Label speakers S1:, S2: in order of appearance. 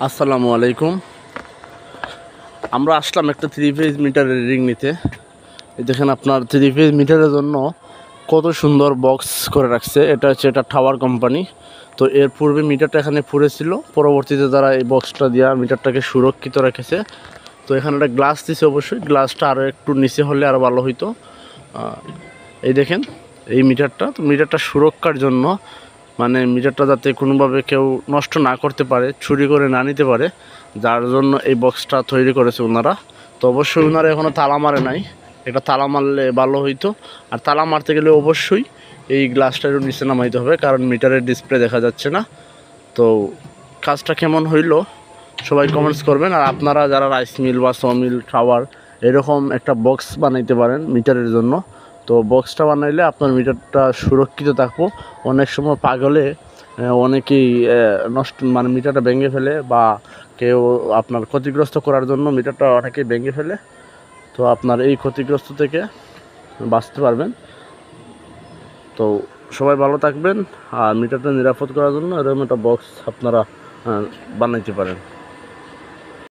S1: আসসালামু আলাইকুম। আমরা আসলাম একটা 3 ফেজ মিটারের রিডিং নিতে। এই দেখেন আপনার 3 ফেজ মিটারের জন্য কত সুন্দর বক্স করে রাখছে। এটা হচ্ছে টাওয়ার কোম্পানি। তো এর পূর্বে মিটারটা এখানে পুড়েছিল, পরবর্তীতে তারা এই বক্সটা দিয়ে মিটারটাকে সুরক্ষিত রেখেছে। তো এখানে একটা গ্লাস দিছে, অবশ্যই গ্লাসটা আরও একটু নিচে হলে আরও ভালো হইতো। এই দেখেন এই মিটারটা, তো মিটারটা সুরক্ষার জন্য, মানে মিটারটা যাতে কোনোভাবে কেউ নষ্ট না করতে পারে, চুরি করে না নিতে পারে, যার জন্য এই বক্সটা তৈরি করেছে ওনারা। তো অবশ্যই ওনারা এখনও তালা মারে নাই, এটা তালা মারলে ভালো হইতো। আর তালা মারতে গেলে অবশ্যই এই গ্লাসটা একটু নিচে নামাইতে হবে, কারণ মিটারের ডিসপ্লে দেখা যাচ্ছে না। তো কাজটা কেমন হইলো সবাই কমেন্টস করবেন। আর আপনারা যারা রাইস মিল বা সমিল টাওয়ার এরকম একটা বক্স বানাইতে পারেন মিটারের জন্য, তো বক্সটা বানাইলে আপনার মিটারটা সুরক্ষিত থাকবো। অনেক সময় পাগলে অনেকেই নষ্ট, মানে মিটারটা ভেঙে ফেলে, বা কেউ আপনার ক্ষতিগ্রস্ত করার জন্য মিটারটা অনেকেই ভেঙে ফেলে। তো আপনার এই ক্ষতিগ্রস্ত থেকে বাঁচতে পারবেন। তো সবাই ভালো থাকবেন। আর মিটারটা নিরাপদ করার জন্য এরকম একটা বক্স আপনারা বানাইতে পারেন।